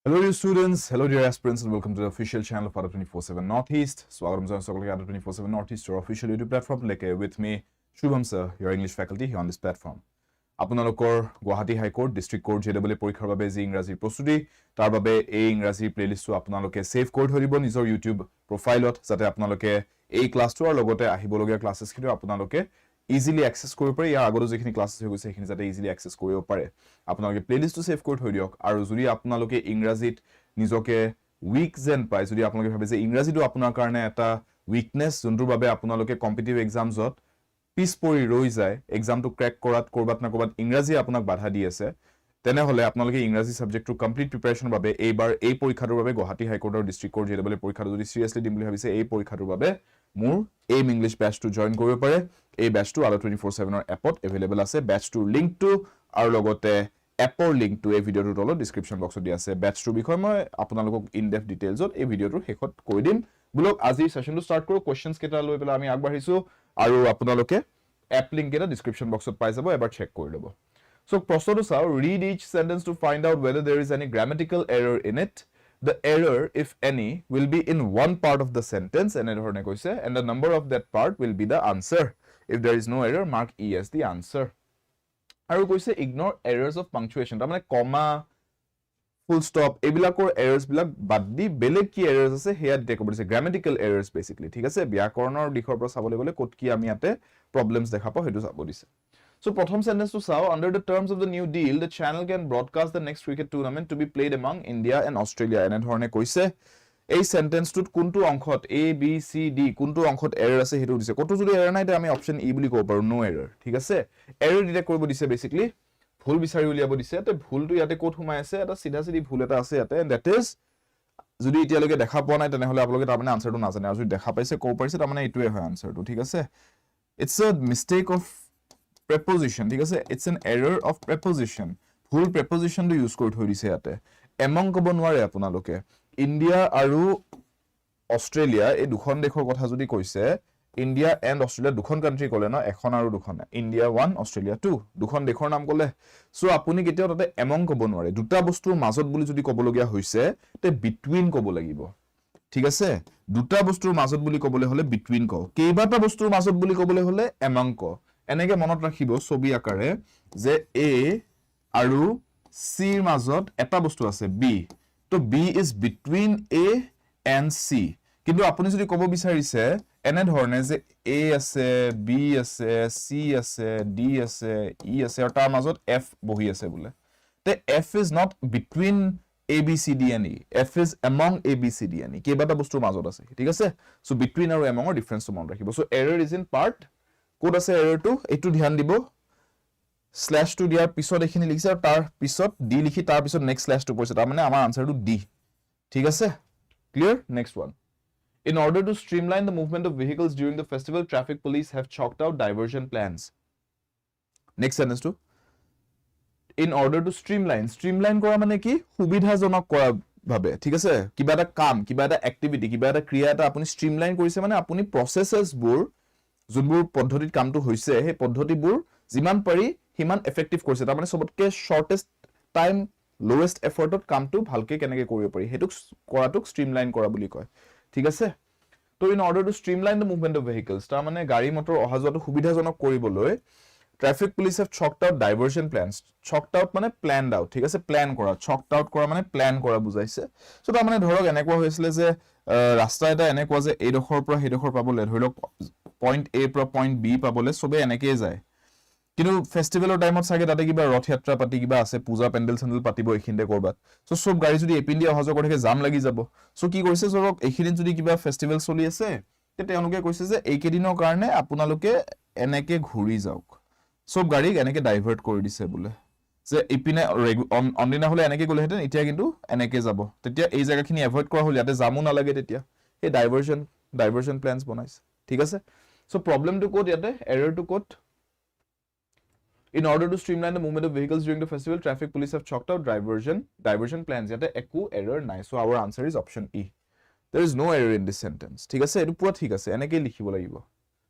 Hello dear students, hello dear aspirants and welcome to the official channel of ADA 24/7 Northeast. Swagatam janaiko সকলকে ADA 24/7 Northeast or official YouTube platform leke with me Shubham sir, your English faculty here on this platform. আপোনালোকৰ Guwahati high court district court JAA পৰীক্ষাৰ বাবে যি ইংৰাজী প্ৰস্তুতি তাৰ বাবে এই ইংৰাজী প্লেলিষ্টটো আপোনালোকে সেভ কৰি ধৰিব নিজৰ YouTube প্ৰফাইলত যাতে আপোনালোকে এই ক্লাছটোৰ লগতে আহিবলগীয়া ক্লাছেছখিনি আপোনালোকে easily access কৰিব পাৰে ইয়াৰ আগতে যিখিনি ক্লাছেছ হৈ গৈছে সেইখিনি যাতে easily access কৰিব পাৰে আপোনালোকে প্লেলিষ্টটো সেভ কৰি থৈ দিয়ক আৰু যদি আপোনালোকে ইংৰাজীত নিজকে উইক যেন পায় যদি আপোনালোকে ভাবে যে ইংৰাজীটো আপোনাৰ কাৰণে এটা উইকনেছ যোনটোৰ বাবে আপোনালোকে কম্পিটিটিভ এক্সামছত পিছ পৰি ৰৈ যায় এক্সামটো ক্ৰেক কৰাত কৰবাত না কৰবাত ইংৰাজী আপোনাক বাধা দি আছে তেনেহলে আপোনালোকে ইংৰাজী সাবজেক্টটো কমপ্লিট প্ৰিপাৰেচনৰ বাবে এইবাৰ এই পৰীক্ষাটোৰ বাবে গুৱাহাটী হাই কোৰ্টৰ ডিস্ট্ৰিক্ট কোৰ্ট JAA পৰীক্ষাটো যদি সিৰিয়াসলি দিম বুলি ভাবিছে এই পৰীক্ষাটোৰ বাবে মোৰ AIM English batch to join কৰিব পাৰে এই batch to ADA 24/7 ৰ এপত এভেইলেবল আছে batch to link to আৰু লগতে এপৰ লিংক টু এই ভিডিওটোৰ তলত ডেসক্ৰিপচন বক্সত দিয়া আছে batch to বিষয় মই আপোনালোকক ইন ডেপথ ডিটেইলছত এই ভিডিওটোৰ শেষত কৈ দিম বুলক আজি সেশনটো স্টাৰ্ট কৰো কোৱেশ্চনছ কেটা লৈ পেলা আমি আগবাঢ়িছো আৰু আপোনালোকে এপ লিংক এটা ডেসক্ৰিপচন বক্সত পাই যাব এবাৰ চেক কৰি লব সো প্ৰশ্নটো চাও read each sentence to find out whether there is any grammatical error in it. The error, if any, will be in one part of the sentence and the number of that part will be the answer. If there is no error, mark E as the answer. Aru koise ignore errors of punctuation. Tamane comma, full stop, ebilakor errors bilak baddi beleg ki errors ase heya dekho borise grammatical errors basically. Thik ase byakaronor dikhor pora sabole gole kot ki ami ate problems dekha pao hetu sabo dise. So, prothom sentence to saw under the terms of the new deal, the channel can broadcast the next cricket tournament to be played among India and Australia. And dhorne koise ei sentence tut kuntu onkhot A B C D kuntu onkhot error ase hetu dise kotu jodi error nai te ami option E buli kobo paru no error thik ase error detect koribo dise basically bhul bisari uliabo dise te bhul tu yate kot humai ase eta sidha sidhi bhul eta ase yate and that is jodi etia loge dekha poa nai tene hole apologe tar mane answer tu na jane aru jodi dekha paise ko parise tar mane etue hoy answer tu thik ase it's a mistake of preposition thik ase it's an error of preposition bhul preposition to use kori thoi dise yate among kobo nware apunaloke India aru Australia এই দুখন দেশৰ কথা যদি কৈছে India and Australia দুখন country কলে না এখন আৰু দুখন India 1 Australia 2 দুখন দেশৰ নাম কলে সো আপুনি কেতিয়াও তাতে among কব নোৱাৰে দুটা বস্তুৰ মাজত বুলি যদি কবলগীয়া হৈছে তে between কব লাগিব ঠিক আছে দুটা বস্তুৰ মাজত বুলি কবলে হলে between ক কেইবাটা বস্তুৰ মাজত বুলি কবলে হলে among ক এনেকে মনত ৰাখিব ছবি আকাৰে যে A আৰু C ৰ মাজত এটা বস্তু আছে B তো B is between A and C কিন্তু আপুনি যদি কব বিচাৰিছে এনে ধৰণে যে A আছে B আছে C আছে D আছে E আছে আৰু তাৰ মাজত F বহি আছে বুলে তে F is not between A B C D and E F is among A B C D and E কেইবাটা বস্তুৰ মাজত আছে ঠিক আছে সো between আৰু among ৰ ডিফাৰেন্সটো মনত ৰাখিব so error is in part code আছে error টো এটো ধ্যান দিব slash to দিয়াৰ পিছত এখিনি লিখিছে আৰু তাৰ পিছত d লিখি তাৰ পিছত next slash to কৈছে তাৰ মানে আমাৰ আনসাৰটো d ঠিক আছে clear next one in order to streamline the movement of vehicles during the festival traffic police have chalked out diversion plans next sentence to in order to streamline কৰা মানে কি সুবিধাজনক কৰা ভাবে ঠিক আছে কিবা এটা কাম কিবা এটা এক্টিভিটি কিবা এটা ক্ৰিয়া এটা আপুনি streamline কৰিছে মানে আপুনি processes বোৰ যোনবোৰ পদ্ধতিত কামটো হৈছে সেই পদ্ধতিবোৰ যিমান পাৰি হিমান এফেক্টিভ কৰিছে তাৰ মানে সবতকে শৰ্টেষ্ট টাইম লোৱেষ্ট এফৰ্টত কামটো ভালকে কেনেকে কৰিব পাৰি হেতুক কৰাটোক ষ্ট্ৰিমলাইন কৰা বুলি কয় ঠিক আছে তো in order to streamline the movement of vehicles তাৰ মানে গাড়ী মটৰ অহা যোৱাটো সুবিধাজনক কৰিবলৈ traffic police have choked out diversion plans choked out মানে প্ল্যানড আউট ঠিক আছে প্ল্যান কৰা চকড আউট কৰা মানে প্ল্যান কৰা বুজাইছে সো তাৰ মানে ধৰক এনেকুৱা হৈছিল যে ৰাস্তা এটা এনেকুৱা যে এই ডখৰ পৰা সেই ডখৰ পাবলে ধৰিলক পইণ্ট A পৰা পইণ্ট B পাবলে সবে এনেকৈ যায় কিন্তু ফেষ্টিভেলৰ টাইমত সাগে তাতে কিবা ৰথ যাত্ৰা পাতি কিবা আছে পূজা পেন্ডেল চেন্ডেল পাতিব এখিনতে কৰবাত সো সব গাড়ী যদি এপিন্ডি অহা যোৱা কৰি থাকে জাম লাগি যাব সো কি কৰিছে সৰক এখিনিন যদি কিবা ফেষ্টিভেল চলি আছে তে তেওঁলোকে কৈছে যে এইকেদিনৰ কাৰণে আপোনালোকে এনেকে ঘূৰি যাওক সব গাড়ীক এনেকে ডাইভাৰ্ট কৰি দিছে বুলে যে এপিনে অনদিনা হলে এনেকে গলে হেতেন এতিয়া কিন্তু এনেকে যাব তেতিয়া এই জায়গাখিনি এভয়েড কৰা হল ইয়াতে জামু না লাগে তেতিয়া এই ডাইভাৰজন প্ল্যানস বনাইছে ঠিক আছে সো প্ৰবলেম টু কোড ইয়াতে এৰৰ to code in order to streamline the movement of vehicles during the festival traffic police have chalked out diversion plans yate eku error nai so our answer is option E there is no error in this sentence thik ase etu pura thik ase eneke likhibo lagibo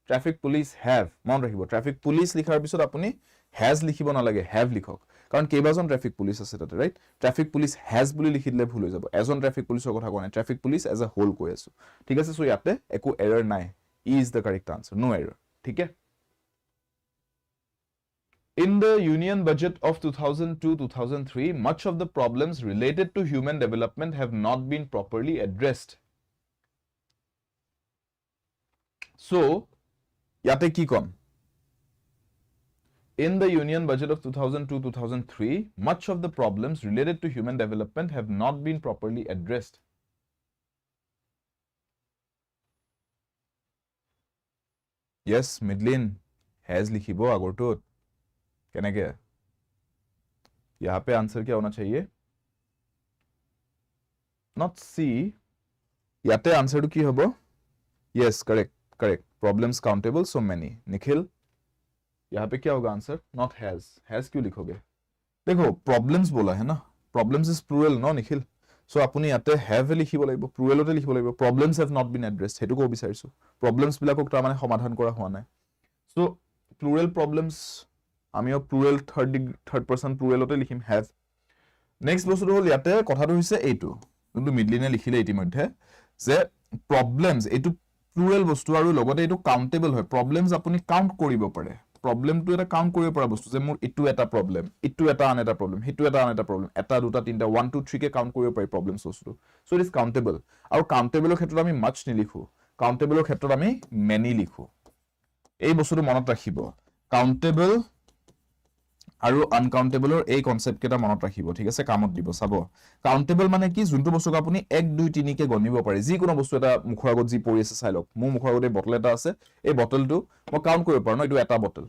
traffic police have mon rakhibo traffic police likhar bisot apuni has likhibo na lage have likhok কাৰণ কেইবাজন traffic police আছে তাতে right traffic police has বুলি লিখি দিলে ভুল হৈ যাব এজন ট্ৰাফিক পুলিচৰ কথা কোৱা নাই traffic police as a whole কৈ আছো ঠিক আছে সো ইয়াতে একো এৰৰ নাই E is the correct answer no error ঠিক আছে In the Union Budget of 2002-2003, much of the problems related to human development have not been properly addressed. So, yate ki kom? In the Union Budget of 2002-2003, much of the problems related to human development have not been properly addressed. Yes, Midlin has likhibo agortot. कैनेके यहाँ पे answer क्या होना चाहिए not सी याते answer की होबो yes correct problems countable so many Nikhil यहाँ पे क्या होगा आंसर नॉट हैज क्यों लिखोगे देखो प्रॉब्लम्स बोला है ना problems is plural no Nikhil so आपुनी याते हैव लिखिब লাগিব प्लूरलते लिखिब লাগিব problems have not been addressed हेतु को बिचारिसु प्रॉब्लम्स बिलाকক ता माने समाधान কৰা হোৱা নাই सो प्लूरल प्रॉब्लम्स আমি প্লুৰেল থাৰ্ড পাৰসন প্লুৰেলতে লিখিম হ্যাভ নেক্সট বস্তুটো হল ইয়াতে কথাটো হৈছে এইটো যোনটো মিডলিনে লিখিলে ইতিমধ্যে যে প্ৰবলেমছ এইটো প্লুৰেল বস্তু আৰু লগতে এইটো কাউন্টেবল হয় প্ৰবলেমছ আপুনি কাউন্ট কৰিব পাৰে প্ৰবলেমটো এটা কাউন্ট কৰিব পৰা বস্তু যে মোৰ ইটো এটা প্ৰবলেম ইটো এটা আন এটা প্ৰবলেম হিটো এটা আন এটা প্ৰবলেম এটা দুটা তিনটা 1 2 3 কে কাউন্ট কৰিব পাৰি প্ৰবলেমছ বস্তুটো সো ইট ইজ কাউন্টেবল আৰু কাউন্টেবলৰ ক্ষেত্ৰত আমি মাচ নিলিখো কাউন্টেবলৰ ক্ষেত্ৰত আমি মেনি লিখো এই বস্তুটো মনত ৰাখিব কাউন্টেবল আৰু আনকাউন্টেবলৰ এই কনসেপ্ট কেটা মনত ৰাখিব ঠিক আছে কামত দিব চাব কাউন্টেবল মানে কি যোনটো বস্তুক আপুনি 1 2 3 কে গনিব পাৰে যি কোনো বস্তু এটা মুখৰ আগত যি পৰি আছে চাই লওক মোৰ মুখৰ আগত এই বটল এটা আছে এই বটলটো মই কাউন্ট কৰিব পাৰো ন এটো এটা বটল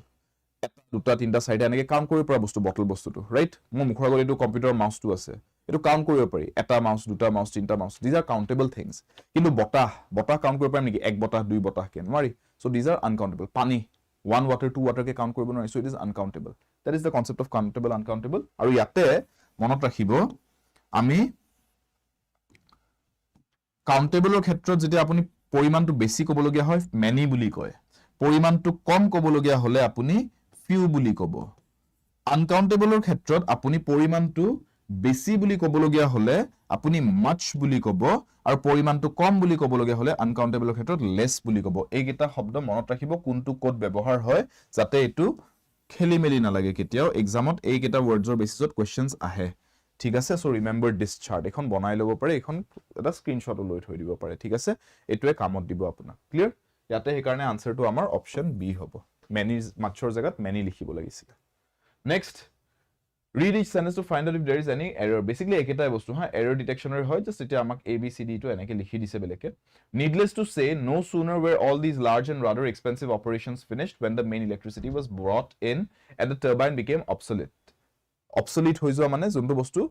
এটা দুটা তিনটা চাৰিটা এনেকে কাউন্ট কৰিব পৰা বস্তু বটল বস্তুটো ৰাইট মোৰ মুখৰ আগত এইটো কম্পিউটাৰ মাউসটো আছে এটো কাউন্ট কৰিব পাৰি এটা মাউস দুটা মাউস তিনটা mouse these are countable things কিন্তু বতাহ কাউন্ট কৰিব পাৰিম নেকি এক বতাহ দুই বতাহ কে নোৱাৰি সো দিজ আৰ আনকাউন্টেবল পানী 1 water 2 water ke count koribo nori so it is uncountable that is the concept of countable uncountable aru yate monot rakhibo ami countable or khetrot jeti apuni poriman tu besi kobologia hoy many buli koy poriman tu kom kobologia hole apuni few buli kobo uncountable or khetrot apuni poriman tu বেছি বুলি কবলগিয়া হলে আপুনি much বুলি কব আৰু পৰিমাণটো কম বুলি কবলগিয়া হলে আনকাউন্টেবলৰ ক্ষেত্ৰত less বুলি কব এইকেইটা শব্দ মনত ৰাখিব কোনটো কোড ব্যৱহাৰ হয় যাতে এটো খেলিমেলি না লাগে কেতিয়াও এক্সামত এইকেইটা ওয়াৰ্ডছৰ বেসিছত কোৱেশ্চনছ আহে ঠিক আছে সো ৰিমেম্বৰ দিস চাৰ্ট এখন বনাই লব পাৰে এখন এটা স্ক্ৰিনশ্বট লৈ থৈ দিব পাৰে ঠিক আছে এটোৱে কামত দিব আপোনাক ক্লিয়াৰ ইয়াতে এই কাৰণে আনসাৰটো আমাৰ অপচন বি হ'ব মেনি মাছৰ জায়গাত মেনি লিখিব লাগিছিল next Read each sentence to find out if there is any error. Basically, eketa bostu ha error detection hoy just eta amak A B C D to enake likhi dise beleke. Needless to say, no sooner were all these large and rather expensive operations finished when the main electricity was brought in and the turbine became obsolete. Obsolete hoy joa mane jonto bostu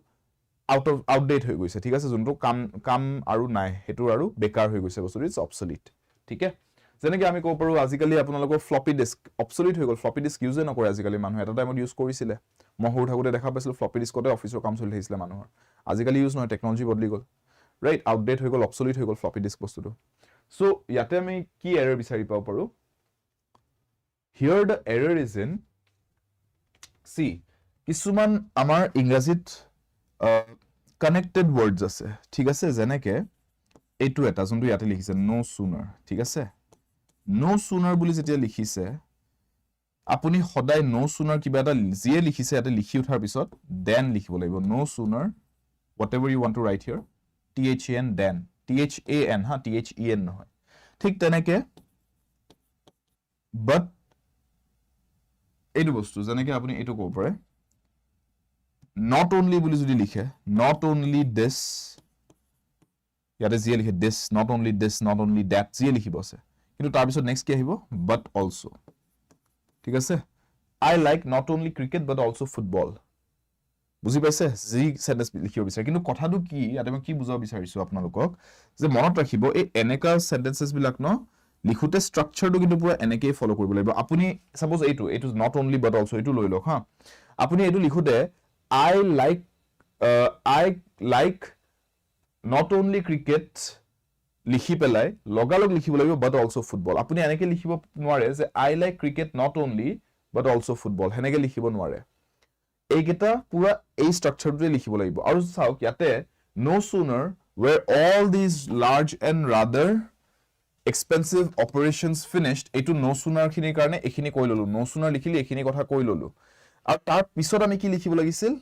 outdate hoy goise. Thik ase jonto kam aru nai hetu aru bekar hoy goise bostu is obsolete. Thik hai? যেনেকে আমি কব পাৰো আজিকালি আপোনালোকৰ floppy disk obsolete হৈ গল floppy disk use নকৰে আজিকালি মানুহ এটা টাইমত ইউজ কৰিছিলে মহৰ ঠাকুতে দেখা পাইছিল ফ্লপি ডিস্কতে অফিসৰ কাম চলি থাকিছিল মানুহৰ আজিকালি ইউজ নহয় টেকনলজি বদলি গল ৰাইট আপডেট হৈ গল অবসলিট হৈ গল ফ্লপি ডিস্ক বস্তুটো সো ইয়াতে আমি কি এৰৰ বিচাৰি পাব পাৰো হিয়াৰ দ্য এৰৰ ইজ ইন সি কিছুমান আমাৰ ইংৰাজীত কানেক্টেড ওয়াৰ্ডছ আছে ঠিক আছে যেনেকে এইটো এটা যোনটো ইয়াতে লিখিছে নো সুনাৰ ঠিক আছে No sooner বুলি যেতিয়া লিখিছে আপুনি সদায় no sooner কিবা এটা জিয়ে লিখিছে এটা লিখি উঠাৰ পিছত then লিখিব লাগিব no sooner whatever you want to write here THAN then THAN হা THEN নহয় ঠিক তেনেকে but এইটো বস্তু যেনেকে আপুনি এইটো ক'ব পাৰে not only বুলি যদি লিখে not only this ইয়াতে জিয়ে লিখে this not only that জিয়ে লিখিব আছে কিন্তু তাৰ পিছত নেক্সট কি আহিব but also ঠিক আছে I like not only cricket but also football বুজি পাইছে জি সেন্টেন্স লিখিব বিচাৰে কিন্তু কথাটো কি ইয়াতে মই কি বুজাব বিচাৰিছো আপোনালোকক যে মনত ৰাখিব এই এনেকা সেন্টেন্সেস বিলাক ন লিখোতে স্ট্ৰাকচাৰটো কিন্তু পুৰা এনেকে ফলো কৰিব লাগিব আপুনি সাপোজ এইটো not only but also এইটো লৈ লওক হা আপুনি এইটো লিখোতে I like not only cricket লিখি পেলাই লগালগ লিখিব লাগিব but also football আপুনি এনেকে লিখিব নোৱাৰে যে I like cricket not only but also football হেনেকে লিখিব নোৱাৰে এইকেইটা পুৰা এই স্ট্ৰাকচাৰটোৱে লিখিব লাগিব আৰু চাওক ইয়াতে no sooner were all these large and rather expensive operations finished এইটো no sooner খিনিৰ কাৰণে এইখিনি কৈ ললো no sooner লিখিলি এইখিনি কথা কৈ ললো আৰু তাৰ পিছত আমি কি লিখিব লাগিছিল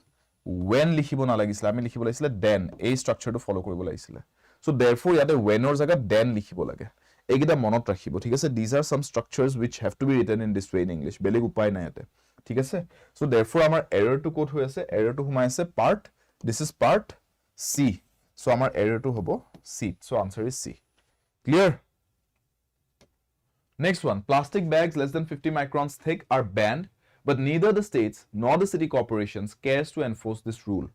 when লিখিব না লাগিছিল আমি লিখিব লাগিছিল then এই স্ট্ৰাকচাৰটো ফলো কৰিব লাগিছিল so therefore ইয়াতে when অৰ জায়গাত then লিখিব লাগে এইকেইটা মনত ৰাখিব ঠিক আছে these are some structures which have to be written in this way in English বেলেগ উপায় নাই ইয়াতে ঠিক আছে so therefore আমাৰ এৰৰটো কোড হৈ আছে এৰৰটো সোমাই আছে part this is part C so আমাৰ এৰৰটো হ'ব C so answer is C clear next one plastic bags less than 50 microns thick are banned but neither the states nor the city corporations cares to enforce this rule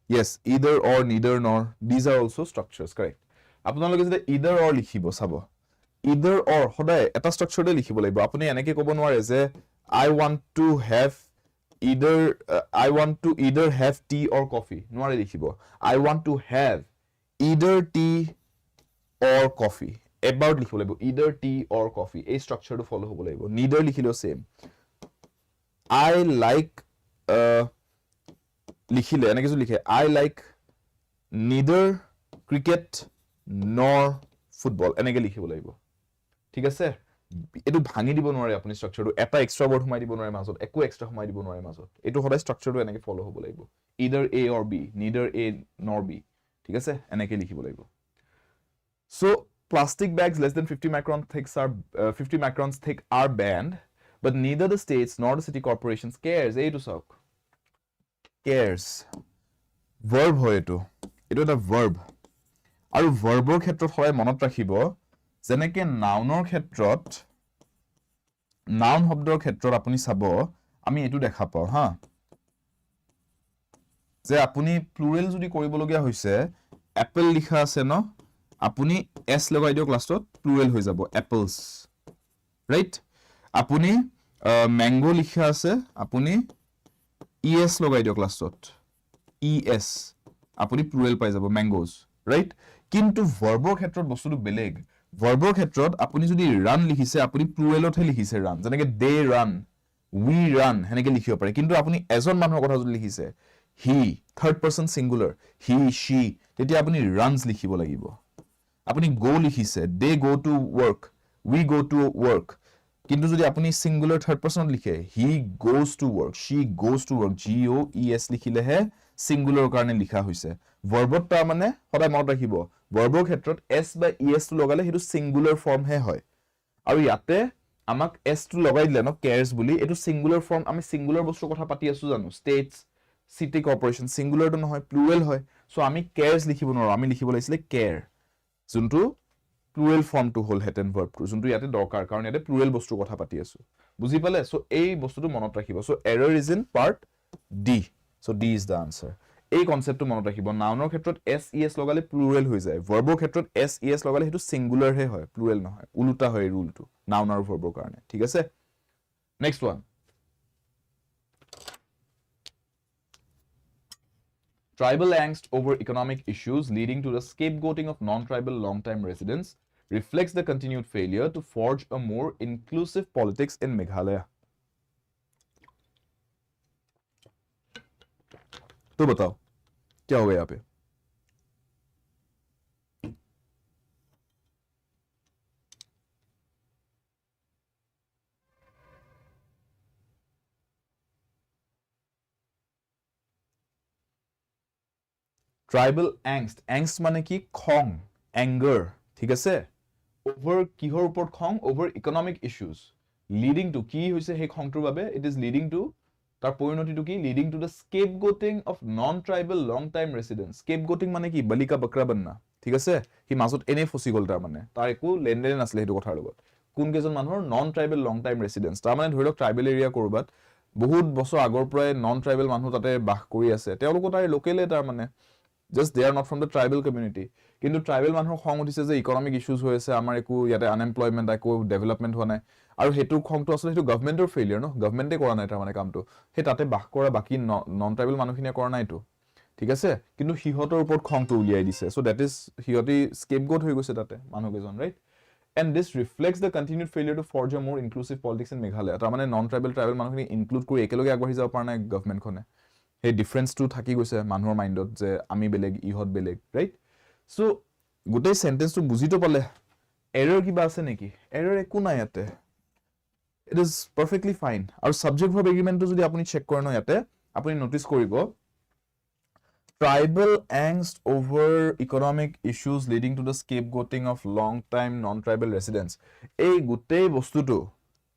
yes either or neither nor these are also structures correct আপোনালোকে যদি either or লিখিব চাব either or সদায় এটা স্ট্ৰাকচাৰতে লিখিব লাগিব আপুনি এনেকৈ ক'ব নোৱাৰে যে I want to either have tea or coffee নোৱাৰে লিখিব I want to have either tea or coffee about লিখিব লাগিব either tea or coffee এই স্ট্ৰাকচাৰটো ফলো হ'ব লাগিব neither লিখিলেও same I like লিখিলে এনেকৈ যদি লিখে I like neither cricket nor football এনেকৈ লিখিব লাগিব ঠিক আছে এটো ভাঙি দিব নোৱাৰে আপুনি স্ট্ৰাকচাৰটো এটা এক্সট্ৰা ওয়াৰ্ড সোমাই দিব নোৱাৰে মাজত একো এক্সট্ৰা সোমাই দিব নোৱাৰে মাজত এটো সদায় স্ট্ৰাকচাৰটো এনেকৈ ফলো হ'ব লাগিব either A or B neither A nor B ঠিক আছে এনেকৈ লিখিব লাগিব so plastic bags less than 50 microns thick are banned but neither the states nor the city corporations cares এইটো চাওক cares verb হয় এটো এটা verb আৰু verbৰ ক্ষেত্ৰত হয় মনত ৰাখিব যেনেকৈ নাউনৰ ক্ষেত্ৰত নাউন শব্দৰ ক্ষেত্ৰত আপুনি চাব আমি এটো দেখা পাও হা যে আপুনি প্লুৰেল যদি কৰিব লগিয়া হৈছে এপল লিখা আছে ন আপুনি s লগাই দিও ক্লাছত প্লুৰেল হৈ যাব apples ৰাইট আপুনি ম্যাঙ্গো লিখা আছে আপুনি es লগাই দিও ক্লাছত es আপুনি প্লুৰেল পাই যাব mangoes ৰাইট কিন্তু ভাৰ্বৰ ক্ষেত্ৰত বস্তুটো বেলেগ ভাৰ্বৰ ক্ষেত্ৰত আপুনি যদি run লিখিছে আপুনি প্লুৰেলতহে লিখিছে run যেনেকৈ they run we run হেনেকৈ লিখিব পাৰে কিন্তু আপুনি এজন মানুহৰ কথা যদি লিখিছে he third person singular he she তেতিয়া আপুনি runs লিখিব লাগিব আপুনি go লিখিছে they go to work we go to work কিন্তু যদি আপুনি singular third person লিখে he goes to work she goes to work GOES লিখিলেহে singular কাৰণে লিখা হৈছে ভাৰ্বত তাৰ মানে সদায় মনত ৰাখিব ভাৰ্বৰ ক্ষেত্ৰত s বা es টো লগালে হেতু singular form হে হয় আৰু ইয়াতে আমাক s টো লগাই দিলে ন cares বুলি এটো singular form আমি singular বস্তুৰ কথা পাতি আছো জানো states city corporation singular টো নহয় plural হয় সো আমি cares লিখিব নোৱাৰো আমি লিখিব লাগিছিলে care যোনটো plural form টো হল হেতেন verb টো যোনটো ইয়াতে দৰকাৰ কাৰণ ইয়াতে plural বস্তুৰ কথা পাতি আছো বুজি পালে সো এই বস্তুটো মনত ৰাখিব so error is in part D so D is the answer এই কনসেপ্টটো মনত ৰাখিব নাউনৰ ক্ষেত্ৰত s লগালে প্লুৰেল হৈ যায় ভাৰ্বৰ ক্ষেত্ৰত s লগালে হেতু সিঙ্গুলাৰ হে হয় প্লুৰেল নহয় উল্টা হয় ৰুলটো নাউন আৰু ভাৰ্বৰ কাৰণে ঠিক আছে next one Tribal angst over economic issues leading to the scapegoating of non-tribal long-time residents reflects the continued failure to forge a more inclusive politics in Meghalaya. तो बताओ क्या होगा यहाँ पे ট্ৰাইবেল angst মানে কি খং anger ঠিক আছে over কিহৰ ওপৰত খং over economic issues leading to কি হৈছে সেই খংটোৰ বাবে it is leading to তাৰ পৰিণতিটো কি leading to the scapegoating of non-tribal long-time residents scapegoating মানে কি বলিকা বকৰা বন্না ঠিক আছে হি মাজত এনে ফসি গল তাৰ মানে তাৰ একো লেনদেন আছিল হেতু কথাৰ লগত কোন কেজন মানুহৰ non-tribal long-time residents তাৰ মানে ধৰিলক ট্ৰাইবেল এৰিয়া কৰবাত বহুত বছৰ আগৰ পৰাই non-tribal মানুহ তাতে বাস কৰি আছে তেওঁলোক তাৰ লোকেলে তাৰ মানে just they are not from the tribal community কিন্তু ট্ৰাইবেল মানুহৰ খং উঠিছে যে ইকোনমিক ইস্যুজ হৈ আছে আমাৰ একো ইয়াতে আনএমপ্লয়মেন্ট একো ডেভেলপমেন্ট হোৱা নাই আৰু হেতু খংটো আসলে হেতু গভৰ্নমেন্টৰ ফেইলিয়াৰ ন গভৰ্নমেন্টে কৰা নাই তাৰ মানে কামটো হে তাতে বাস কৰা বাকি নন ট্ৰাইবেল মানুহখিনিয়ে কৰা নাইটো ঠিক আছে কিন্তু হিহতৰ ওপৰত খংটো উলিয়াই দিছে সো দ্যাট ইজ হিহতি স্কেপগোট হৈ গৈছে তাতে মানুহ কেজন right and this reflects the continued failure to forge a more inclusive politics in Meghalaya ta mane non tribal মানুহখিনি ইনক্লুড কৰি একেলগে আগবাঢ়ি যাব পৰা নাই গভৰ্ণমেন্ট খনে হে ডিফাৰেন্সটো থাকি গৈছে মানুহৰ মাইন্ডত যে আমি বেলেগ ইহত বেলেগ ৰাইট সো গোটেই সেন্টেন্সটো বুজিটো পালে এৰৰ কিবা আছে নেকি এৰৰ একো নাই ইয়াতে it is perfectly fine আৰু subject verb agreement to jodi apuni check কৰে ন ইয়াতে আপুনি নোটিস কৰিব tribal angst over economic issues leading to the scapegoating of long time non tribal residents এই গুটেই বস্তুটো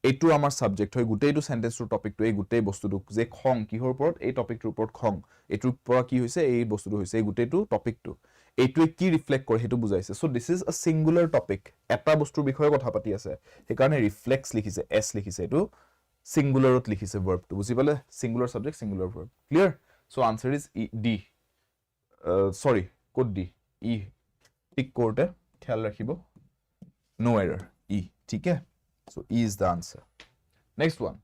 এটো আমাৰ সাবজেক্ট হয় গুটেইটো সেন্টেন্সৰ টপিকটো এই গুটেই বস্তুটো যে খং কিহৰ ওপৰত এই টপিকটোৰ ওপৰত খং এটোৰ পৰা কি হৈছে এই বস্তুটো হৈছে এই গুটেইটো টপিকটো এইটোৱে কি ৰিফ্লেক্ট কৰে হেতু বুজাইছে so this is a singular topic এটা বস্তুৰ বিষয়ে কথা পাতি আছে হেকাৰণে ৰিফ্লেক্স লিখিছে এস লিখিছে এটো সিঙ্গুলাৰত লিখিছে ভাৰ্বটো বুজি পালে singular subject singular verb clear so answer is D sorry code D E tick code ख्याल रखिबो no error E ठीक है so E is the answer next one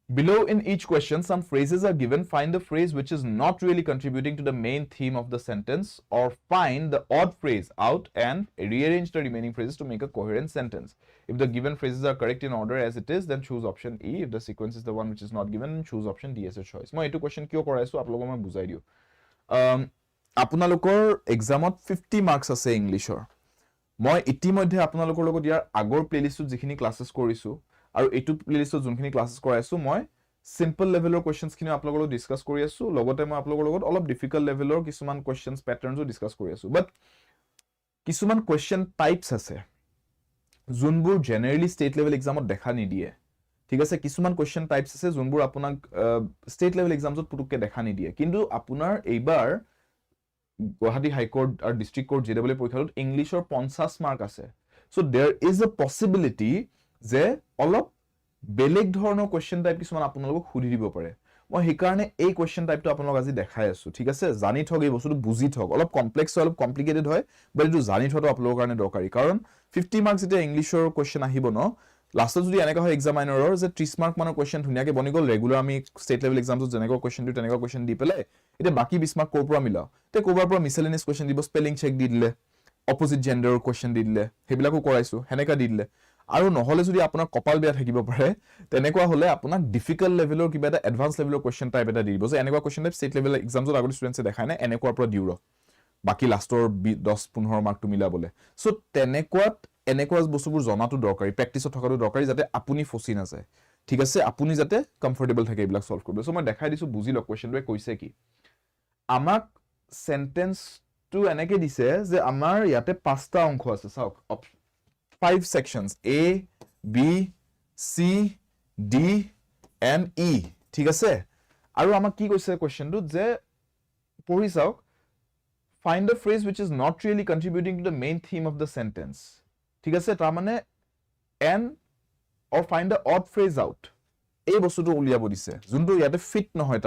below in each question some phrases are given find the phrase which is not really contributing to the main theme of the sentence or find the odd phrase out and rearrange the remaining phrases to make a coherent sentence if the given phrases are correct in order as it is then choose option E if the sequence is the one which is not given then choose option D as a choice মই এটো question কিয় কৰাইছো আপোনালোকক মই বুজাই দিও আপোনালোকৰ এক্সামত 50 marks আছে ইংলিশৰ মই ইতিমধ্যে আপোনালোকৰ লগত ইয়াৰ আগৰ প্লেলিষ্টত যিখিনি ক্লাसेছ কৰিছো আৰু এটো প্লেলিষ্টত যোনখিনি ক্লাছেছ কৰাইছো মই সিম্পল লেভেলৰ কোৱেশ্চনছ খিনি আপোনালোকৰ লগত ডিসকাস কৰি আছো লগতে মই আপোনালোকৰ লগত অলপ ডিফিকাল্ট লেভেলৰ কিছুমান কোৱেশ্চনছ প্যাটাৰ্নছো ডিসকাস কৰি আছো বাট কিছুমান কোৱেশ্চন টাইপস আছে যোনবোৰ জেনাৰেলি ষ্টেট লেভেল এক্সামত দেখা নিদিয়ে ঠিক আছে কিছুমান কোৱেশ্চন টাইপস আছে যোনবোৰ আপোনাক ষ্টেট লেভেল এক্সামছত পুতুককে দেখা নিদিয়ে কিন্তু আপোনাৰ এইবাৰ গুৱাহাটী হাই কোৰ্ট আৰু ডিস্ট্ৰিক্ট কোৰ্ট জেডব্লিউ পৰীক্ষাত ইংলিশৰ 50 মাৰ্ক আছে so there is a possibility যে অলপ বেলেগ ধৰণৰ কোৱেশ্চন টাইপ কিছুমান আপোনালোকক খুলি দিব পাৰে মই সেই কাৰণে এই কোৱেশ্চন টাইপটো আপোনালোকক আজি দেখাই আছো ঠিক আছে জানি থক এই বস্তুটো বুজি থক অলপ কমপ্লেক্স অলপ কমপ্লিকেটেড হয় বাট এটো জানি থটো আপোনালোকৰ কাৰণে দৰকাৰী কাৰণ 50 মাৰ্কস এটা ইংলিশৰ কোৱেশ্চন আহিব ন লাষ্টত যদি এনেকা হয় এক্সামিনাৰৰ যে 30 মাৰ্ক মানৰ কোৱেশ্চন ধুনিয়াকে বনি গল ৰেগুলাৰ আমি ষ্টেট লেভেল এক্সামছত যেনেকা কোৱেশ্চন দিও তেনেকা কোৱেশ্চন দি পেলাই এটা বাকি 20 মাৰ্ক কোৰ পৰা মিলাও তে কোবাৰ পৰা মিসেলেনিয়াস কোৱেশ্চন দিব স্পেলিং চেক দি দিলে অপোজিট জেন্ডাৰৰ কোৱেশ্চন দি দিলে হেবিলাকো কৰাইছো হেনেকা দি দিলে আৰু নহলে যদি আপোনাৰ কপাল বেয়া থাকিব পাৰে তেনেকুৱা হলে আপোনাক ডিফিকাল্ট লেভেলৰ কিবা এটা এডভান্স লেভেলৰ কোৱেশ্চন টাইপ এটা দি দিব যে এনেকুৱা কোৱেশ্চন টাইপ ষ্টেট লেভেল এক্সামছত আগৰ ষ্টুডেন্টছে দেখাই নাই এনেকুৱা পৰা দিউৰ বাকি লাষ্টৰ 10-15 মাৰ্কটো মিলাবলে সো তেনেকুৱাত এনেকুৱা বস্তুবোৰ জনাটো দৰকাৰী প্ৰেক্টিছত থকাটো দৰকাৰী যাতে আপুনি ফসি না যায় ঠিক আছে আপুনি যাতে কমফৰ্টেবল থাকে এইবিলাক সলভ কৰিব সো মই দেখাই দিছো বুজি লক কোৱেশ্চনটোৱে কৈছে কি আমাক সেন্টেন্সটো এনেকে দিছে যে আমাৰ ইয়াতে পাঁচটা অংশ আছে চাওক 5 sections A B C D and E ঠিক আছে আৰু আমাক কি কৈছে কোৱেশ্চনটো যে পঢ়ি চাওক find the phrase which is not really contributing to the main theme of the sentence ঠিক আছে তাৰ মানে and or find the odd phrase out এই বস্তুটো উলিয়াব দিছে যোনটো ইয়াতে ফিট নহয়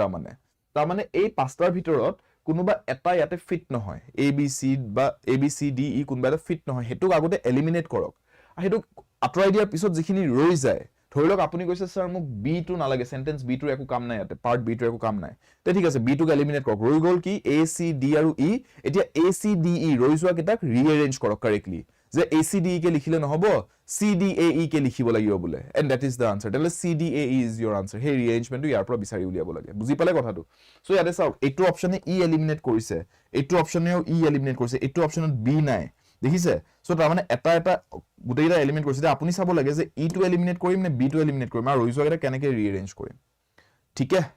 তাৰ মানে এই পাঁচটাৰ ভিতৰত কোনোবা এটা ইয়াতে ফিট নহয় A B C বা A B C D E কোনোবা এটা ফিট নহয় হেতুক আগতে এলিমিনেট কৰক হেতু আতৰাই দিয়াৰ পিছত যিখিনি ৰৈ যায় ধৰিলক আপুনি কৈছে স্যাৰ মোক B টো নালাগে সেন্টেন্স B টোৰ একো কাম নাই ইয়াতে পাৰ্ট B টোৰ একো কাম নাই তে ঠিক আছে B টোক এলিমিনেট কৰক ৰৈ গল কি A C D আৰু E এতিয়া A C D E ৰৈ যোৱা কিটাক ৰিএৰেঞ্জ কৰক কাৰেক্টলি যে A C D E কে লিখিলে নহব C D A E কে লিখিব লাগিব বলে and that is the answer তেলে C D A E is your answer হে ৰিএৰেঞ্জমেন্টটো ইয়াৰ পৰা বিচাৰি উলিয়াব লাগে বুজি পালে কথাটো সো ইয়াতে চাওক এইটো অপচনে E এলিমিনেট কৰিছে এইটো অপচনেও E এলিমিনেট কৰিছে এইটো অপচনত B নাই দেখিছে সো তাৰ মানে এটা এটা গুটেইটা এলিমেন্ট কৰিছে আপুনি চাব লাগে যে E টো এলিমিনেট কৰিম নে B টো এলিমিনেট কৰিম আৰু ৰৈ যোৱাটা কেনেকৈ ৰিএৰেঞ্জ কৰিম ঠিক আছে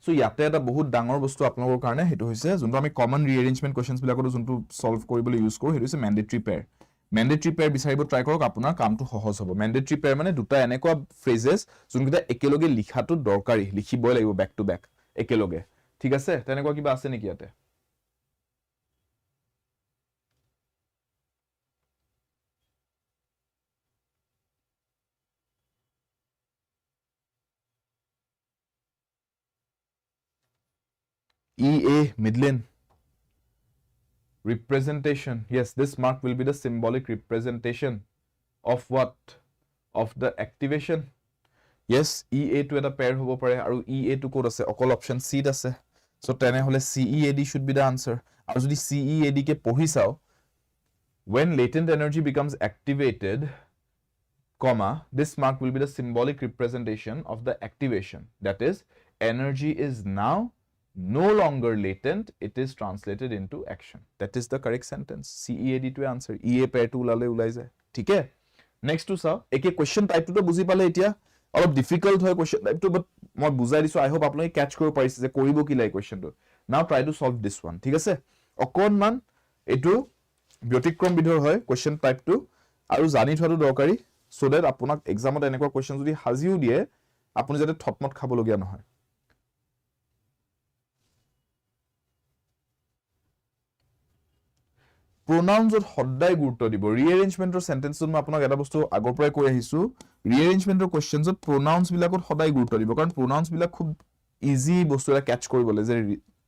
সো ইয়াতে এটা বহুত ডাঙৰ বস্তু আপোনালোকৰ কাৰণে হেতু হৈছে যোনটো আমি কমন ৰিএৰেঞ্জমেন্ট কোৱেশ্চনছ বিলাকটো যোনটো সলভ কৰিবলৈ ইউজ কৰো হেতু হৈছে ম্যান্ডেটৰি পেয়াৰ বিচাৰিব ট্ৰাই কৰক আপোনাৰ কামটো সহজ হ'ব ম্যান্ডেটৰি পেয়াৰ মানে দুটা এনেকুৱা ফ্ৰেজেছ যোনকিটা একেলগে লিখাটো দৰকাৰী লিখিবই লাগিব ব্যাক টু ব্যাক একেলগে ঠিক আছে তেনেকুৱা কিবা আছে নেকি ইয়াতে EA midline representation yes this mark will be the symbolic representation of what of the activation yes EA to eta pair hobo pare aru EA to code ase okol option C ase So তেনেহলে CEAD should be the answer. আৰু যদি CEAD কে পঢ়ি চাও, when latent energy becomes activated, comma, this mark will be the symbolic representation of the activation. That is, energy is now no longer latent, it is translated into action. That is the correct sentence. CEAD to answer. EA pair to ulale ulai jay. ठीक है? Next to sao, AK question type to बुझी पाले इतिया, অলপ difficult হয় question type to, but মই বুজাই দিছো, I hope আপোনালোকে catch কৰিব পাৰিছে যে কৰিব কি লাগে question টো. Now try to solve this one. ঠিক আছে? অকনমান এটো ব্যতিক্ৰম বিধৰ হয় question type to, আৰু জানি থোৱাটো দৰকাৰী, so that আপোনাক এক্সামত এনেকুৱা question যদি হাজিও দিয়ে, আপুনি যাতে থটমট খাব লগিয়া নহয়. Pronouns ত সদায় গুৰুত্ব দিব. Rearrangement ৰ sentence ত মই আপোনাক এটা বস্তু আগৰ পৰাই কৈ আহিছো, rearrangement ৰ questions ত pronouns বিলাকত সদায় গুৰুত্ব দিব, কাৰণ pronouns বিলাক খুব ইজি বস্তু এটা ক্যাচ কৰিবলে যে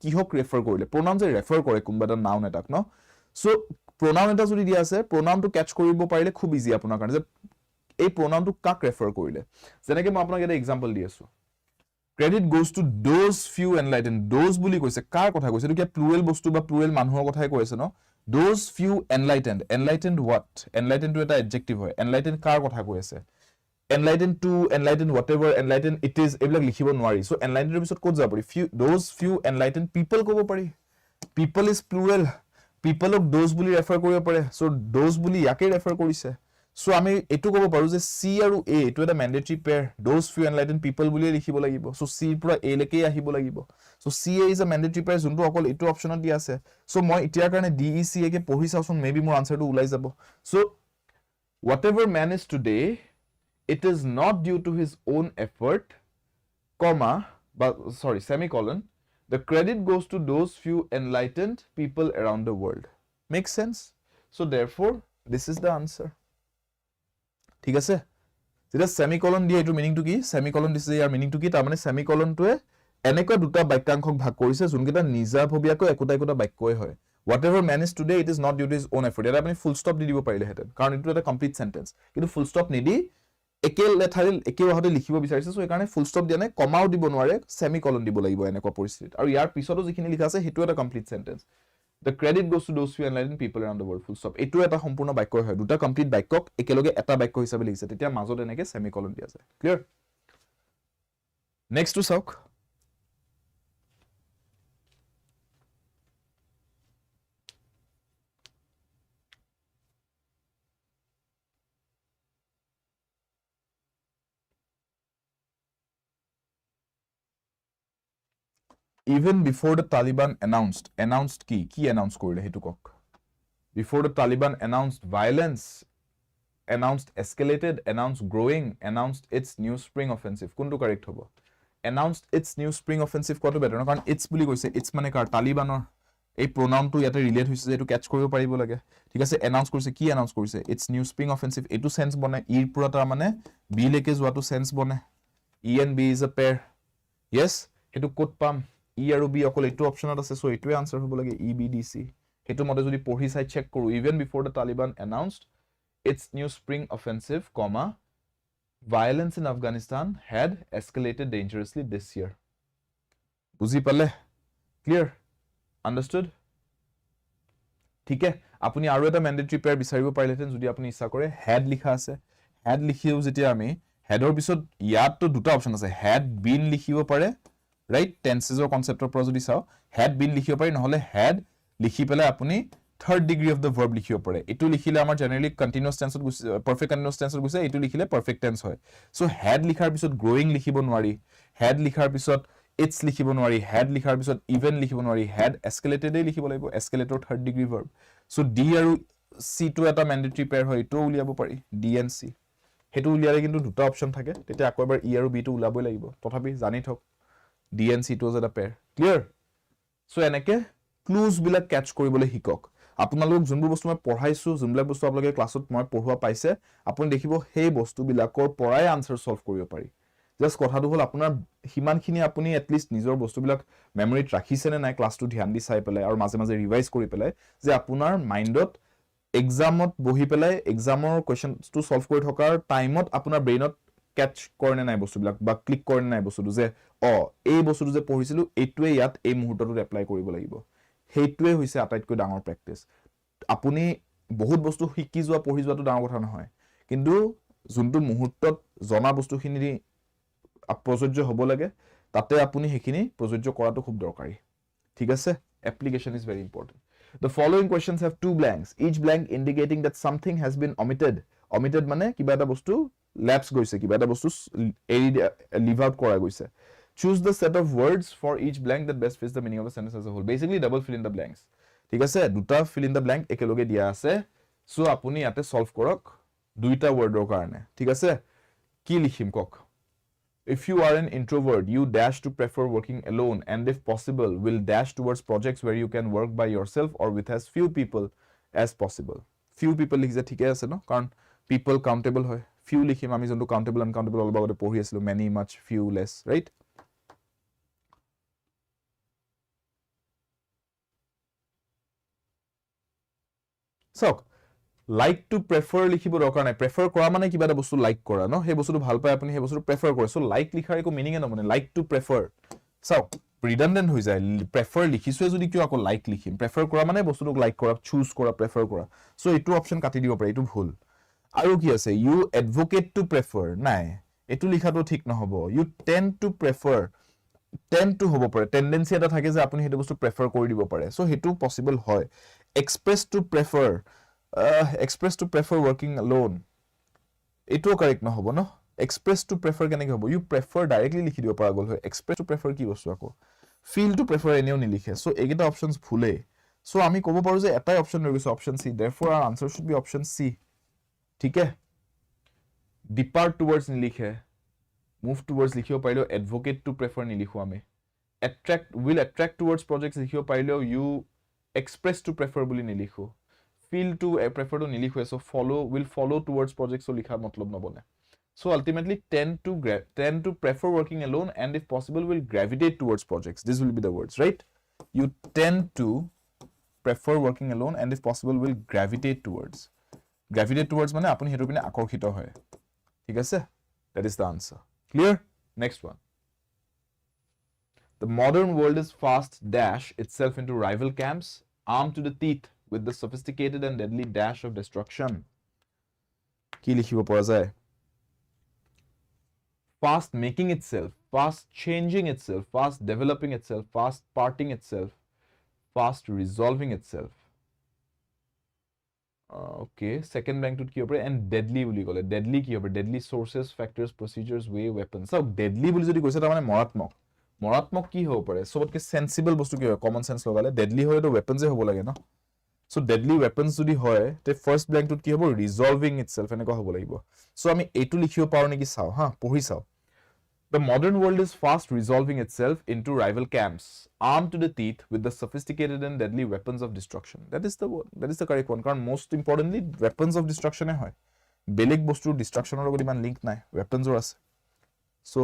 কিহক ৰেফাৰ কৰিলে. Pronouns এ ৰেফাৰ কৰে কোনবা এটা নাউন এটাক, ন? সো pronoun এটা যদি দিয়া আছে, pronoun টো ক্যাচ কৰিব পাৰিলে খুব ইজি আপোনাৰ কাৰণে যে এই pronoun টো কাক ৰেফাৰ কৰিলে. যেনেকৈ মই আপোনাক এটা এক্সাম্পল দি আছো. Credit goes to those few enlightened. Those বুলি কৈছে, কাৰ কথা কৈছে? এটো কি প্লুৰেল বস্তু বা প্লুৰেল মানুহৰ কথাই কৈছে, ন? Those few enlightened. Enlightened what? Enlightened to এটা adjective হয়. Enlightened কাৰ কথা কৈ আছে? Enlightened to, enlightened whatever, enlightened it is, এইবিলাক লিখিব নোৱাৰি. So enlightened এৰ পিছত ক'ত যাব পাৰি? Those few enlightened people ক'ব পাৰি. People is plural. People of those বুলি ৰেফাৰ কৰিব পাৰে. So those বুলি ইয়াকে ৰেফাৰ কৰিছে. So আমি এটো ক'ব পাৰো যে C আৰু A এটো এটা mandatory pair. Those few enlightened people বুলি লিখিব লাগিব. So C পুৰা A লৈকে আহিব লাগিব. So CA is a mandatory pair, যোনটো অকল এটো অপচনত দি আছে. So মই এতিয়াৰ কাৰণে DECA কে পঢ়ি চাওচোন, মেবি মোৰ আনসাৰটো ওলাই যাব. So whatever man is today, it is not due to his own effort, comma, semicolon, the credit goes to those few enlightened people around the world. Makes sense? So therefore, this is the answer. ঠিক আছে? যেটা semicolon দিয়ে এটো meaning to কি? Semicolon দিছে ইয়াৰ meaning to কি? তাৰ মানে সেমিকলনটোৱে এনেকুৱা দুটা বাক্যাংশক ভাগ কৰিছে যোনকেইটা নিজাভবিয়াকৈ একোটা বাক্যই হয়. Whatever man is today, it is not due to his own effort. এটা আপুনি ফুল ষ্টপ দি দিব পাৰিলে হেতেন, কাৰণ এটো এটা কমপ্লিট সেন্টেন্স, কিন্তু ফুল ষ্টপ নিদি একে লেঠাৰে একে ওহতে লিখিব বিচাৰিছে, সো এই কাৰণে ফুল ষ্টপ দিয়া নাই, কমাও দিব নোৱাৰে, সেমিকলন দিব লাগিব এনেকুৱা পৰিস্থিতিত. আৰু ইয়াৰ পিছতো যিখিনি লিখা আছে হেতু এটা complete sentence. The credit goes to those few enlightened people around the world. Full stop. এটো এটা সম্পূৰ্ণ বাক্য হয়, দুটা কমপ্লিট বাক্যক একেলগে এটা বাক্য হিচাপে লিখিছে, তেতিয়া মাজত এনেকে সেমিকলন দিয়া যায়. ক্লিয়াৰ? নেক্সট টু চাওক. Even before the Taliban announced কি announce কৰিলে হেতু কক. Before the Taliban announced violence, announced escalated, announced growing, announced its new spring offensive. কোনটো কাৰেক্ট হ'ব? Announced its new spring offensive কোৱাটো বেটাৰ, কাৰণ its বুলি কৈছে, its মানে কাৰ? তালিবানৰ. এই pronounটো ইয়াতে ৰিলেট হৈছে যে এটো ক্যাচ কৰিব পাৰিব লাগে. ঠিক আছে? announce কৰিছে, কি announce কৰিছে? Its new spring offensive. এটো সেন্স বনে, ইৰ পুৰা তাৰ মানে বি লেকে যোৱাটো সেন্স বনে. E and B is a pair. Yes? এটো ক'ত পাম? E আৰু B অকল এটো অপচনত আছে, সো এটোৱে আনসাৰ হ'ব লাগে EBDC. হেতু মতে যদি পঢ়ি চাই চেক কৰো, even before the Taliban announced its new spring offensive, comma, violence in Afghanistan had escalated dangerously this year. বুজি পালে? Clear? Understood? ঠিক আছে? আপুনি আৰু এটা mandatory pair বিচাৰিব পাৰিলেতেন যদি আপুনি ইচ্ছা কৰে. had লিখা আছে, had লিখিও যেতিয়া আমি headৰ পিছত ইয়াতটো দুটা অপচন আছে, had been লিখিব পাৰে, right? Tenses or concept of prosody sao had been likhibo pari, নহলে had likhi pele apuni third degree of the verb likhibo pare. Etu likhile amar generally continuous tense perfect continuous tense gusi, etu likhile perfect tense hoy. So had likhar pisot growing likhibo nwari, had likhar pisot its likhibo nwari, had likhar pisot even likhibo nwari, had escalated likhibo laibo, escalator third degree verb. So D aru C to eta mandatory pair hoy, etu uliabo pari, D and C. Hetu uliare kintu duta option thake, tete akko ebar E aru B to ulaboi lagibo, tothapi jani thok D and C to as a pair. Clear? So এনেকে clues বিলাক catch কৰিবলৈ Hickok. আপোনালোক যোনবোৰ বস্তু মই পঢ়াইছো, যোনবিলাক বস্তু আপোনালোকে ক্লাছত মই পঢ়ুৱা পাইছে, আপুনি দেখিব সেই বস্তু বিলাকৰ পৰাই আনসাৰ সলভ কৰিব পাৰি. জাস্ট কথাটো হল আপোনাৰ হিমানখিনি আপুনি এট লিষ্ট নিজৰ বস্তু বিলাক মেমৰিত ৰাখিছে নে নাই ক্লাছটো ধ্যান দি চাই পেলাই আৰু মাজে মাজে ৰিভাইজ কৰি পেলাই, যে আপোনাৰ মাইন্ডত এক্সামত বহি পেলাই এক্সামৰ কোৱেশ্চনটো সলভ কৰি থকাৰ টাইমত আপোনাৰ ব্ৰেইনত ক্যাচ কৰে নাই বস্তুবিলাক বা ক্লিক কৰে নাই বস্তুটো যে এই বস্তুটো যে পঢ়িছিলো এইটোৱে ইয়াত এই মুহূৰ্তটোত এপ্লাই কৰিব লাগিব সেইটোৱে হৈছে আটাইতকৈ ডাঙৰ প্ৰেক্টিস আপুনি বহুত বস্তু শিকি যোৱা পঢ়ি যোৱাটো ডাঙৰ কথা নহয় কিন্তু যোনটো মুহূৰ্তত জনা বস্তুখিনি প্ৰযোজ্য হ'ব লাগে তাতে আপুনি সেইখিনি প্ৰযোজ্য কৰাটো খুব দৰকাৰী ঠিক আছে application is very important the following questions have two blanks each blank indicating that something has been omitted মানে কিবা এটা বস্তু lapse গৈছে কিবা এটা বস্তু leave out কৰা গৈছে choose the set of words for each blank that best fits the meaning of the sentence as a whole basically double fill in the blanks ঠিক আছে দুটা fill in the blank একেলগে দিয়া আছে so আপুনি ইয়াতে সলভ কৰক দুইটা ওয়াৰ্ডৰ কাৰণে ঠিক আছে কি লিখিম কক If you are an introvert, you dash to prefer working alone and if possible, will dash towards projects where you can work by yourself or with as few people as possible. Few people লিখিছে ঠিকে আছে ন কাৰণ people countable হয় few লিখিম আমি যোনটো countable uncountable অলপ আগতে পঢ়ি আছিলো many much few less right so like to prefer লিখিব দৰকাৰ নাই prefer কৰা মানে কিবা এটা বস্তু like কৰা ন সেই বস্তুটো ভাল পায় আপুনি সেই বস্তুটো prefer কৰে so like লিখাৰ একো মিনিং নহয় মানে like to prefer so redundant হৈ যায় prefer লিখিছো যদি কিয় আকৌ like লিখিম prefer কৰা মানে বস্তুটোক like কৰা choose কৰা prefer কৰা so এইটো অপচন কাটি দিব পাৰে এইটো ভুল আৰু কি আছে you advocate to prefer নাই এইটো লিখাটো ঠিক নহব you tend to prefer tend to হ'ব পাৰে টেন্ডেন্সি এটা থাকে যে আপুনি হেতু বস্তু প্ৰেফাৰ কৰি দিব পাৰে সো হেতু পসিবল হয় express to prefer working alone এটো কারেক্ট নহব ন express to prefer কেনেকৈ হ'ব you prefer directly লিখি দিব পৰা গল হয় express to prefer কি বস্তু আকৌ feel to prefer এনেও নিলিখে সো এইকেইটা অপশনস ভুলে সো আমি ক'ব পাৰো যে এটাই অপশন ৰৈ গৈছে option C therefore our answer should be option C ঠিক আছে depart towards নিলিখে move towards লিখিব পাৰিলেও advocate to prefer নিলিখো আমি will attract towards projects লিখিব পাৰিলেও you express to prefer বুলি নিলিখো feel to prefer to নিলিখো so will follow towards projects so লিখাৰ মতলব নবনে so ultimately tend to prefer working alone and if possible will gravitate towards projects this will be the words right you tend to prefer working alone and if possible will gravitate towards মানে আপুনি হেতু পিনে আকৰ্ষিত হয় ঠিক আছে that is the answer clear next one the modern world is fast dash itself into rival camps armed to the teeth with the sophisticated and deadly dash of destruction কি লিখিব পৰা যায় fast making itself fast changing itself fast developing itself fast parting itself fast resolving itself okay second blank to কি হ'ব and deadly বুলি ক'লে deadly কি হ'ব deadly sources factors procedures way weapons so deadly বুলি যদি কৈছে তাৰ মানে মৰাত্মক কি হ'ব পাৰে সবতকে সেন্সিবল বস্তু কি হয় কমন সেন্স লগালে deadly হয়তো weapons হ'ব লাগে ন so deadly weapons যদি হয় তে first blank to কি হ'ব resolving itself এনেকুৱা হ'ব লাগিব so আমি এইটো লিখিব পাৰো নেকি চাও হা পঢ়ি চাও the modern world is fast resolving itself into rival camps armed to the teeth with the sophisticated and deadly weapons of destruction that is the correct one কাৰণ most importantly weapons of destruction হয় বেলেগ বস্তু destructionৰ লগত ইমান link নাই weapons আছে so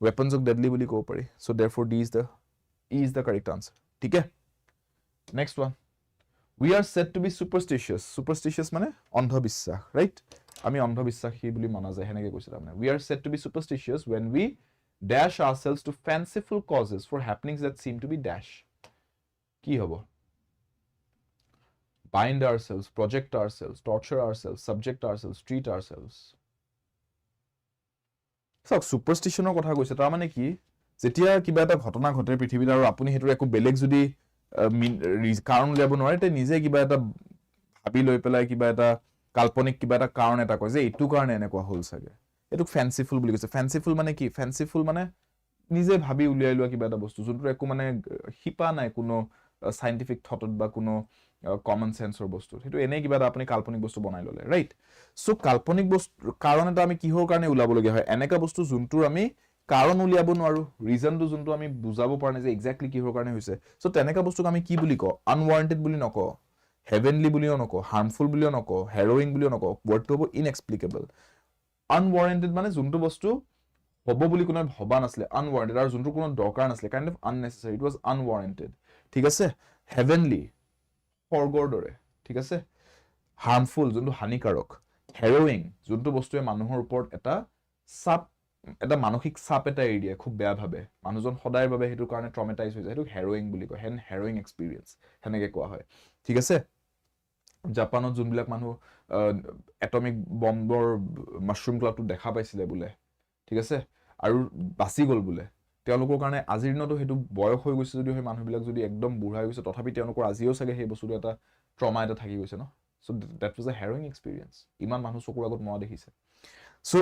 weapons of deadly বুলি ক'ব পাৰি so therefore D is the correct answer ঠিক আছে next one we are said to be superstitious মানে অন্ধবিশ্বাস right আমি অন্ধবিশ্বাসী বুলি মানা যায় হেনেকে কৈছিল আমি we are said to be superstitious when we dash ourselves to fanciful causes for happenings that seem to be dash কি হ'ব bind ourselves project ourselves torture ourselves subject ourselves treat ourselves so superstitionৰ কথা কৈছে তাৰ মানে কি যেতিয়া কিবা এটা ঘটনা ঘটে পৃথিৱীত আৰু আপুনি হেতু একো বেলেগ যদি কাৰণ উলিয়াব নোৱাৰে তে নিজে কিবা এটা ভাবি লৈ পেলাই কিবা এটা কাল্পনিক কিবা এটা কাৰণ এটা কয় যে এইটো কাৰণে এনেকুৱা হল সাগে এটো ফ্যান্সিফুল বুলি কৈছে ফ্যান্সিফুল মানে কি ফ্যান্সিফুল মানে নিজে ভাবি উলিয়াই লোৱা কিবা এটা বস্তু যোনটো একো মানে হিপা নাই কোনো সাইন্টিফিক থটত বা কোনো কমন সেন্সৰ বস্তু হেতু এনে কিবা এটা আপুনি কাল্পনিক বস্তু বনাই ললে ৰাইট সো কাল্পনিক বস্তু কাৰণ এটা আমি কিহৰ কাৰণে উলাব লগিয়া হয় এনেকা বস্তু যোনটো আমি কাৰণ উলিয়াব নোৱাৰো ৰিজনটো যোনটো আমি বুজাব পাৰনে যে এক্স্যাক্টলি কিহৰ কাৰণে হৈছে সো তেনেকা বস্তুক আমি কি বুলি কও আনৱান্টেড বুলি নকও heavenly বুলিও নকও harmful বুলিও নকও harrowing বুলিও নকও wordটো হ'ব inexplicable unwarranted মানে যোনটো বস্তু হ'ব বুলি কোনো ভবা নাছিলে unwarranted আৰু যোনটো কোনো দৰকাৰ নাছিলে kind of unnecessary it was unwarranted ঠিক আছে heavenly স্বৰ্গৰ দৰে ঠিক আছে harmful যোনটো হানিকাৰক harrowing যোনটো বস্তুৱে মানুহৰ ওপৰত এটা চাপ এটা মানসিক চাপ এটা এৰি দিয়ে খুব বেয়া ভাবে মানুহজন সদায়ৰ বাবে হেতুৰ কাৰণে ট্ৰমেটাইজ হৈ যায় হেতু হেৰোইং বুলি কয় হেৰোইং এক্সপেৰিয়েন্স হেনেকে কোৱা হয় ঠিক আছে জাপানত যোনবিলাক মানুহ এটমিক বম্বৰ মাশৰুম ক্লাউডটো দেখা পাইছিলে বুলে ঠিক আছে আৰু বাচি গল বুলে তেওঁলোকৰ কাৰণে আজিৰ দিনতো হেতু বয়স হৈ গৈছে যদি হয় মানুহবিলাক যদি একদম বুঢ়া হৈ গৈছে তথাপি তেওঁলোকৰ আজিও চাগে সেই বস্তুটো এটা ট্ৰমা এটা থাকি গৈছে ন সো দ্যাট वाज আ হেৰোইং এক্সপেৰিয়েন্স ইমান মানুহ চকুৰ আগত মৰা দেখিছে সো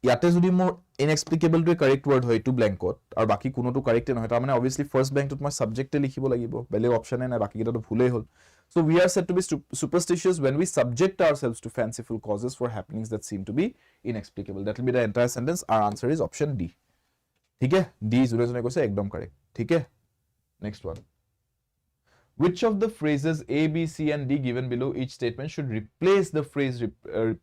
ইয়াতে যদি মোৰ ইনএক্সপ্লিকেবল টু কাৰেক্ট ওয়াৰ্ড হয় টু ব্ল্যাঙ্কত আৰু বাকি কোনোটো কাৰেক্ট নহয় তাৰ মানে obviously ফাৰ্স্ট ব্ল্যাঙ্কত মই সাবজেক্টে লিখিব লাগিব বেলেগ অপচনে নাই বাকি কিটাটো ভুলেই হ'ল so we are said to be superstitious when we subject ourselves to fanciful causes for happenings that seem to be inexplicable that will be the entire sentence our answer is option D ठीक है D जोने जोने কৈছে একদম correct ठीक है next one which of the phrases A B C and D given below each statement should replace the phrase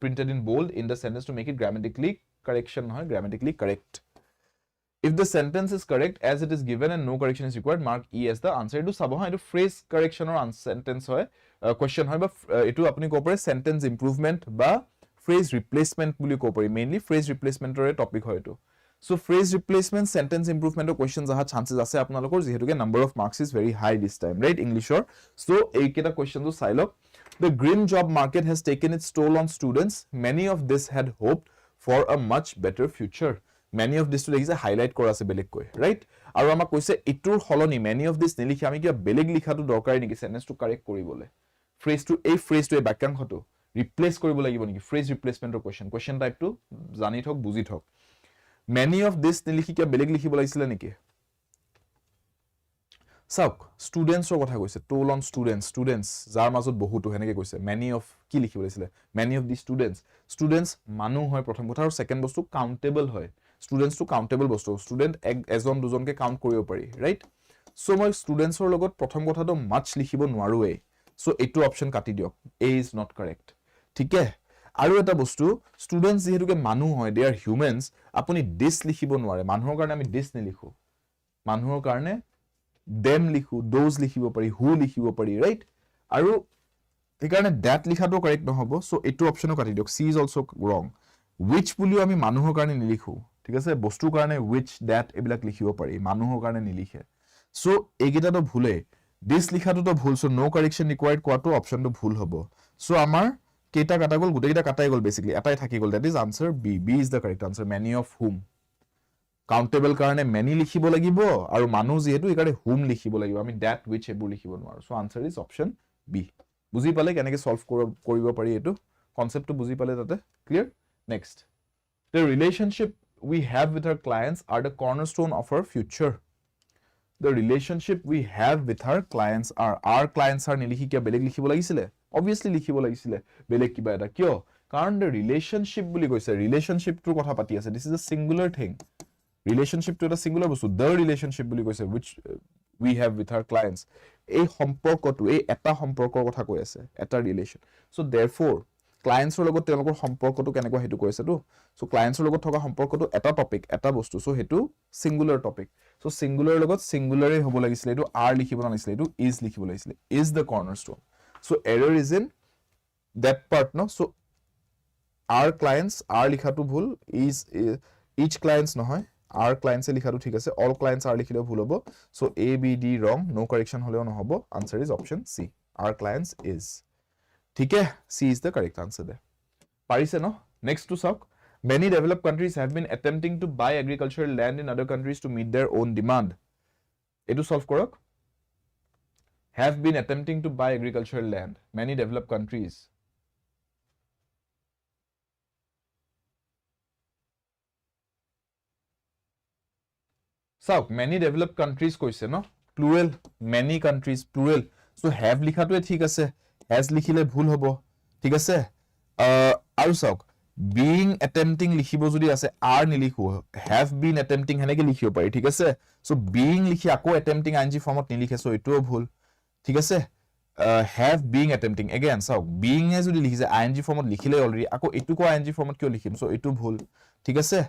printed in bold in the sentence to make it grammatically grammatically correct if the sentence is correct as it is given and no correction is required mark E as the answer to sabo ha etu phrase correction or sentence hoy question hoy ba etu apni ko pare sentence improvement ba phrase replacement buli ko pare mainly phrase replacement or topic hoy etu so phrase replacement sentence improvement or questions aha chances ase apnalokor jehetuke number of marks is very high this time right english or so ei keta question to sailok the grim job market has taken its toll on students many of this had hoped for a much better future many of this to like highlight kora ase beleg koi right aru ama koise itur holoni many of this nelikhi ami kiya beleg likha to dorkari niki sentence to correct koribole phrase to a bakyankho to replace koribo lagibo niki phrase replacement or question type to jani thok buji thok many of this nelikhi kiya beleg likhibo lagisile niki sauk students or kotha koise toll on students jar majot bohuto heneke koise many of ki likhibo lagisile many of these students manu hoy prothom kotha aru second bostu countable hoy students to countable bostu student ejon dujon ke count koribo pari right so moi students or logot prothom kotha to much likhibo nwaru e so etu option kati diok a is not correct ठीक है আৰু এটা বস্তু students যেহেতুকে মানুহ হয় they are humans আপুনি this লিখিব নোৱাৰে মানুহৰ কাৰণে আমি this নিলিখো মানুহৰ কাৰণে them লিখো those লিখিব পাৰি who লিখিব পাৰি right আৰু এইকাৰণে that লিখাটো কাৰেক্ট নহব সো এটো অপচনো কাটি দিওক c is also wrong which বুলিও আমি মানুহৰ কাৰণে নিলিখো ঠিক আছে বস্তুৰ কাৰণে which that এবিলাক লিখিব পাৰি মানুহৰ কাৰণে নিলিখে সো এইগিটাটো ভুলে this লিখাটো তো ভুল সো no correction required কোৱাটো অপচনটো ভুল হ'ব সো আমাৰ কেটা কাটা গল গুটেকিটা কাটাই গল বেসিক্যালি এটাই থাকি গল that is answer B is the correct answer many of whom countable karone many likhibo lagibo aru manu jehetu ikare whom likhibo lagibo ami that which ebu likhibo nwaru so answer is option B buji pale keneke solve koribo pari etu concept to buji pale tate clear next the relationship we have with our clients are the cornerstone of our future the relationship we have with our clients are our clients are nilikhi kya beleg likhibo lagisile obviously likhibo lagisile beleg kiba eta kyo karon the relationship buli koise relationship to kotha pati ase this is a singular thing relationship to a singular bostu the relationship buli koise which we have with our clients ei সম্পর্ক to ei eta সম্পৰ্কৰ কথা কৈ আছে eta relation so therefore clients or logot telokor সম্পর্কটো কেনেকুৱা হেতু কৈছে তো so clients or logot থকা সম্পর্কটো এটা টপিক এটা বস্তু so হেতু singular topic so singular logot singular হ'ব লাগিছিল এটো are লিখিব নালাগিছিল এটো is লিখিব লাগিছিল is the cornerstone so error is in that part no so our clients are লিখাটো ভুল is each clients নহয় our clients e লিখাটো ঠিক আছে all clients are লিখিলে ভুল হ'ব so a b d wrong no correction হলেও নহব answer is option C our clients is ठीक है C is the correct answer there parise no next to sauk many developed countries have been attempting to buy agricultural land in other countries to meet their own demand etu solve korok have been attempting to buy agricultural land many developed countries sauk many developed countries koise no plural many countries plural so have likhato thik ase has likhile bhul hobo thik ase aru sauk being attempting likhibo jodi ase are nilikhu have been attempting heneke likhibo pari thik ase so being likhi ako attempting ing format nilikhe so eto bhul thik ase have being attempting again sauk being e jodi likhise ing format likhile already ako etu ko ing format kyo likhim so eto bhul thik ase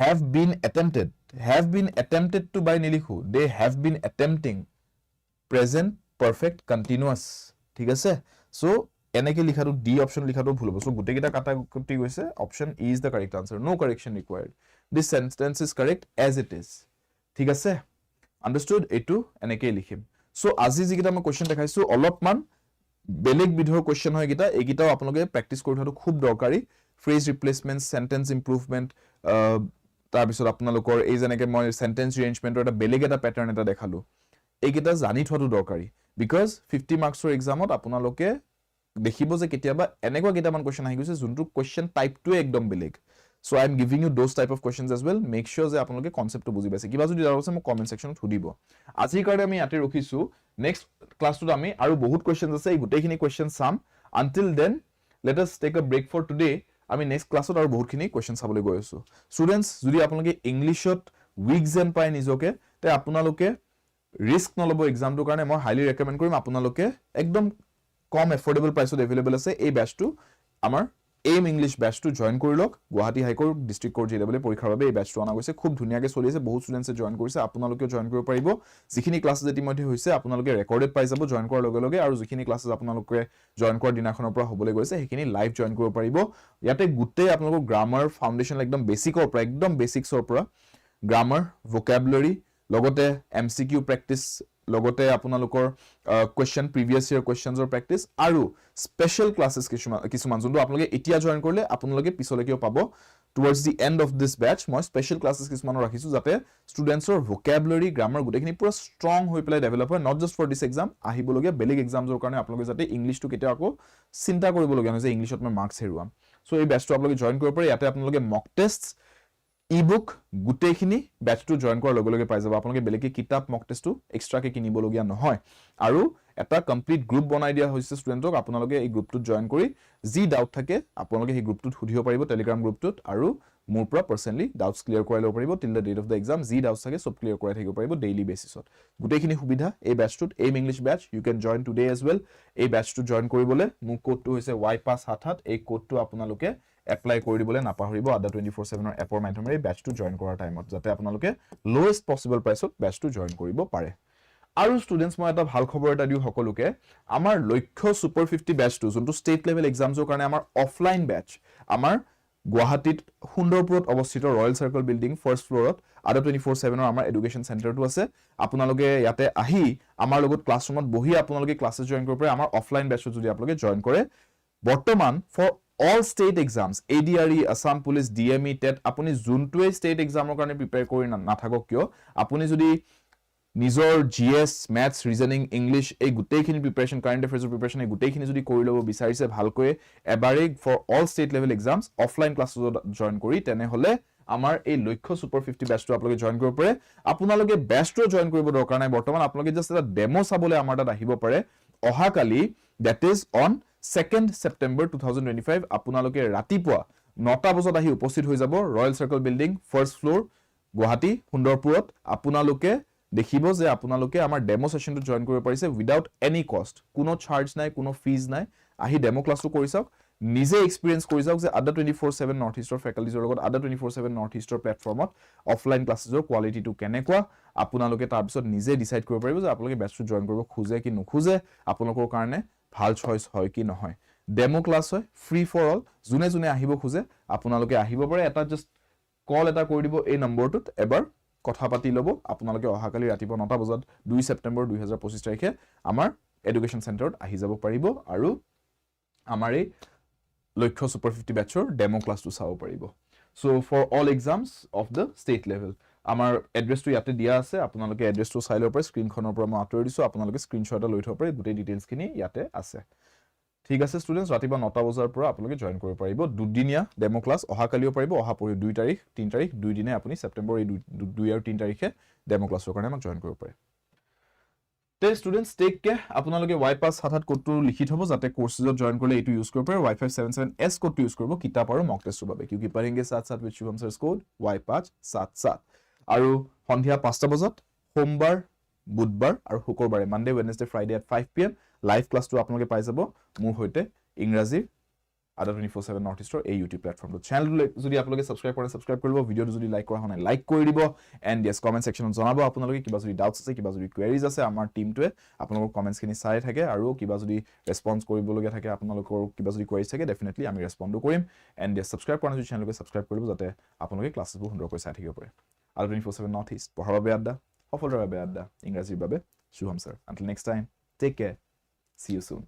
have been attempted to buy nilikhu they have been attempting present perfect continuous ঠিক আছে so এনেকে লিখাটো D option লিখাটো ভুল হ'ব so গুটে কিটা কাটা কুটি গৈছে option E is the correct answer no correction required this sentence is correct as it is ঠিক আছে আন্ডাৰস্টুড এটো এনেকে লিখিম সো আজি যিকিটা মই কোৱেশ্চন দেখাইছো অলপমান বেলেগ বিধৰ কোৱেশ্চন হয় গিটা এগিটাও আপোনালোকে প্ৰেক্টিস কৰি থোৱাটো খুব দৰকাৰী ফ্ৰেজ ৰিপ্লেসমেন্ট সেন্টেন্স ইমপ্ৰুভমেন্ট তাৰ পিছত আপোনালোকৰ এই জেনেকে মই সেন্টেন্স ৰিএৰেঞ্জমেন্টৰ এটা বেলেগ এটা প্যাটাৰ্ন এটা দেখালো এইগিটা জানি থোৱাটো দৰকাৰী বিকজ 50 মাৰ্কছৰ এক্সামত আপোনালোকে দেখিব যে কেতিয়াবা এনেকুৱা কেইটামান কোৱেশ্চন আহি গৈছে যোনটো কোৱেশ্চন টাইপটো একদম বেলেগ so I am giving you those type of questions as well make sure যে আপোনালোকে কনসেপ্টটো বুজি পাইছে কিবা যদি ডাউট আছে মোক কমেন্ট সেকশনত সুধিব আজিৰ কাৰণে আমি ইয়াতে ৰখিছো নেক্সট ক্লাছটোত আমি আৰু বহুত কোৱেশ্চনছ আছে এই গুটেইখিনি কোৱেশ্চন চাম until then let us take a break for today আমি নেক্সট ক্লাছত আৰু বহুতখিনি কোৱেশ্চন চাবলৈ গৈ আছো ষ্টুডেন্টস যদি আপোনালোকে ইংলিশত উইক যেন পায় নিজকে তে আপোনালোকে ৰিস্ক নলব এক্সামটোৰ কাৰণে মই হাইলি ৰেকমেন্ড কৰিম আপোনালোকে একদম কম এফৰ্ডেবল প্ৰাইসত अवेलेबल আছে এই ব্যাচটো আমাৰ AIM English ব্যাচটো জয়েন কৰি লওক Guwahati high court district court JAA পৰীক্ষাৰ বাবে এই ব্যাচটো আনা গৈছে খুব ধুনিয়াকে চলি আছে বহুত ষ্টুডেন্টছে জয়েন কৰিছে আপোনালোকে জয়েন কৰিব পাৰিব যিখিনি ক্লাছ ইতিমধ্যে হৈছে আপোনালোকে ৰেকৰ্ডেড পাই যাব জয়েন কৰাৰ লগে লগে আৰু যিখিনি ক্লাছেছ আপোনালোকে জয়েন কৰাৰ দিনাখনৰ পৰা হ'বলৈ গৈছে সেইখিনি লাইভ জয়েন কৰিব পাৰিব ইয়াতে গুটেই আপোনালোকক গ্ৰামাৰ ফাউন্ডেশন একদম বেসিকৰ পৰা একদম বেসিক্সৰ পৰা গ্ৰামাৰ ভোকাবুলাৰি লগতে MCQ প্ৰেক্টিস লগতে আপোনালোকৰ কোৱেশ্চন প্ৰিভিয়াস ইয়াৰ কোৱেশ্চনছৰ প্ৰেক্টিস আৰু স্পেশাল ক্লাसेस কিছুমান যোনটো আপোনালোকে এতিয়া জয়েন কৰিলে আপোনালোকে পিছলৈকেও পাব towards the end of this batch মই স্পেশাল ক্লাसेस কিছুমানৰ ৰাখিছো যাতে ষ্টুডেন্টছৰ ভোকাবুলাৰি গ্ৰামাৰ গুটেখিনি পুৰা ষ্ট্ৰং হৈ পেলাই ডেভেলপ হয় not just for this exam আহিবলগীয়া বেলেগ এক্সামছৰ কাৰণে আপোনালোকে যাতে ইংলিশটো কেতিয়া আকৌ চিন্তা কৰিবলগীয়া নহয় যে ইংলিশত মই মাৰ্কছ হেৰুৱাম সো এই ব্যাচটো আপোনালোকে জয়েন কৰিব পাৰে ইয়াতে আপোনালোকে মক টেস্ট ই-বুক গুটেখিনি ব্যাচটো জয়েন কৰাৰ লগে লগে পাই যাব আপোনালোকে বেলেগে কিতাপ মক টেস্টটো এক্সট্ৰাকে কিনিবলগীয়া নহয় আৰু এটা কমপ্লিট গ্ৰুপ বনাই দিয়া হৈছে ষ্টুডেন্টক আপোনালোকে এই গ্ৰুপটোত জয়েন কৰি যি ডাউট থাকে আপোনালোকে এই গ্ৰুপটোত সুধিব পাৰিব টেলিগ্ৰাম গ্ৰুপটোত আৰু মোৰ পৰা পাৰ্সনলি ডাউটস ক্লিয়াৰ কৰাই ল'ব পাৰিব till the date of the exam যি ডাউটস থাকে সব ক্লিয়াৰ কৰাই থাকিব পাৰিব ডেইলি বেসিছত গুটেখিনি সুবিধা এই ব্যাচটোত AIM English batch you can join today as well এই ব্যাচটো জয়েন কৰিবলে মোৰ কোডটো হৈছে y577 এই কোডটো আপোনালোকে এপ্লাই কৰি দিবলে নাপাহৰিব আদা 24/7 ৰ এপৰ মাধ্যমেৰে ব্যাচটো জয়েন কৰাৰ টাইমত যাতে আপোনালোকে লোৱেষ্ট পসিবল প্ৰাইসত ব্যাচটো জয়েন কৰিব পাৰে আৰু ষ্টুডেন্টস মই এটা ভাল খবৰ এটা দিও সকলোকে আমাৰ লক্ষ্য সুপাৰ 50 ব্যাচটো যোনটো ষ্টেট লেভেল এক্সামছৰ কাৰণে আমাৰ অফলাইন ব্যাচ আমাৰ গুৱাহাটীত সুন্দৰপুৰত অৱস্থিত ৰয়েল সাৰ্কেল বিল্ডিং ফাৰ্ষ্ট ফ্লোৰত আদা 24/7 ৰ আমাৰ এডুকেশ্যন চেণ্টাৰটো আছে আপোনালোকে ইয়াতে আহি আমাৰ লগত ক্লাছৰুমত বহি আপোনালোকে ক্লাছেছ জয়েন কৰিব পাৰে আমাৰ অফলাইন ব্যাচটো যদি আপোনালোকে জয়েন কৰে বৰ্তমান for all state exams ADRE Assam Police DME TET আপুনি যোনটোৱে state examৰ কাৰণে প্ৰিপেয়াৰ কৰি নাথাকক কিয় আপুনি যদি নিজৰ GS maths reasoning English এই গুটেইখিনি প্ৰিপাৰেচন কাৰেন্ট এফেয়াৰ্সৰ প্ৰিপাৰেচন এই গুটেইখিনি যদি কৰি ল'ব বিচাৰিছে ভালকৈ এবাৰে for all state level exams offline ক্লাছছত জয়েন কৰি তেনে হলে আমাৰ এই লক্ষ্য সুপাৰ 50 ব্যাচটো আপোনালোকে জয়েন কৰিব পাৰে আপোনালোকে ব্যাচটো জয়েন কৰিব দৰকাৰ নাই বৰ্তমান আপোনালোকে জাস্ট এটা ডেমো চাবলৈ আমাৰ তাত আহিব পাৰে অহাকালি that is on 2nd September 2025 আপোনালোকে ৰাতিপুৱা 9টা বজাত আহি উপস্থিত হৈ যাব royal circle building first floor Guwahati সুন্দৰপুৰত আপোনালোকে দেখিব যে আপোনালোকে আমাৰ ডেমো সেশনটো জয়েন কৰিব পাৰিছে উইদাউট এনি কষ্ট কোনো চাৰ্জ নাই কোনো ফিজ নাই আহি ডেমো ক্লাছটো কৰি চাওক নিজে এক্সপেৰিয়েন্স কৰি যাওক যে আদা 24/7 নৰ্থ ইষ্টৰ ফেকাল্টিজৰ লগত আদা 24/7 নৰ্থ ইষ্টৰ প্লেটফৰ্মত অফলাইন ক্লাছেছৰ কোৱালিটিটো কেনেকুৱা আপোনালোকে তাৰ পিছত নিজে ডিসাইড কৰিব পাৰিব যে আপোনালোকে ব্যাচটো জয়েন কৰিব খোজে কি নোখোজে আপোনালোকৰ কাৰণে ভাল চইচ হয় কি নহয় ডেমো ক্লাছ হয় ফ্ৰী ফৰ অল জুনে জুনে আহিব খোজে আপোনালোকে আহিব পাৰে এটা জাস্ট কল এটা কৰি দিব এই নম্বৰটোত এবাৰ কথা পাতি লব আপোনালোকে অহাকালি ৰাতিপুৱা 9টা বজাত 2 ছেপ্টেম্বৰ 2025 তাৰিখে আমাৰ এডুকেশ্যন চেণ্টাৰত আহি যাব পাৰিব আৰু আমাৰ এই লক্ষ্য সুপাৰ 50 ব্যাচৰ ডেমো ক্লাছটো চাব পাৰিব so for all exams of the state level আমাৰ এড্ৰেছটো ইয়াতে দিয়া আছে আপোনালোকে এড্ৰেছটো চাই ল'ব পাৰে স্ক্ৰিনখনৰ পৰা মই আঁতৰি দিছো আপোনালোকে স্ক্ৰিনশ্বট এটা লৈ থব পাৰে গোটেই ডিটেইলছখিনি ইয়াতে আছে ঠিক আছে ষ্টুডেন্টস ৰাতিপুৱা 9টা বজাৰ পৰা আপোনালোকে জয়েন কৰিব পাৰিব দুদিনীয়া ডেমো ক্লাছ অহাকালিও পাৰিব অহা 2 তাৰিখ 3 তাৰিখ দুই দিনে আপুনি ছেপ্টেম্বৰ এই 2 আৰু 3 তাৰিখে ডেমো ক্লাছৰ কাৰণে আমাক জয়েন কৰিব পাৰে তে ষ্টুডেন্টস টেক কেয়াৰ আপোনালোকে y577 কোডটো লিখি থব যাতে কোৰ্সেছত জয়েন কৰিলে এটো ইউজ কৰিব পাৰে y577s কোডটো ইউজ কৰিব কিতাপ আৰু মক টেষ্টৰ বাবে কিউকি পঢ়ेंगे साथ साथ विद शुभम सर's কোড y577 আৰু সন্ধিয়া 5টা বজাত সোমবাৰ বুধবাৰ আৰু শুক্ৰবাৰে Monday Wednesday Friday at 5 pm live ক্লাছটো আপোনালোকে পাই যাব মোৰ হৈতে ইংৰাজী Ada 24/7 North Eastৰ এই YouTube প্লেটফৰ্মটো চেনেলটো যদি আপোনালোকে সাবস্ক্ৰাইব কৰে সাবস্ক্ৰাইব কৰিব ভিডিঅটো যদি লাইক কৰা হয় লাইক কৰি দিব এণ্ড yes কমেন্ট সেকশনত জনাব আপোনালোকে কিবা যদি ডাউটছ আছে কিবা যদি কোৱেৰিজ আছে আমাৰ টিমটোৱে আপোনালোকৰ কমেন্টছখিনি চাই থাকে আৰু কিবা যদি ৰেসপন্স কৰিবলগীয়া থাকে আপোনালোকৰ কিবা যদি কোৱেৰিজ থাকে ডেফিনেটলি আমি ৰেসপন্ডো কৰিম এণ্ড yes সাবস্ক্ৰাইব কৰা যদি চেনেলটো সাবস্ক্ৰাইব কৰিব যাতে আপোনালোকে ক্লাছেছবোৰ সুন্দৰকৈ চাই থাকিব পাৰে Ada 24/7 North East পঢ়াৰ বাবে আড্ডা সফলতাৰ বাবে আড্ডা ইংৰাজীৰ বাবে Shubham sir until next time take care see you soon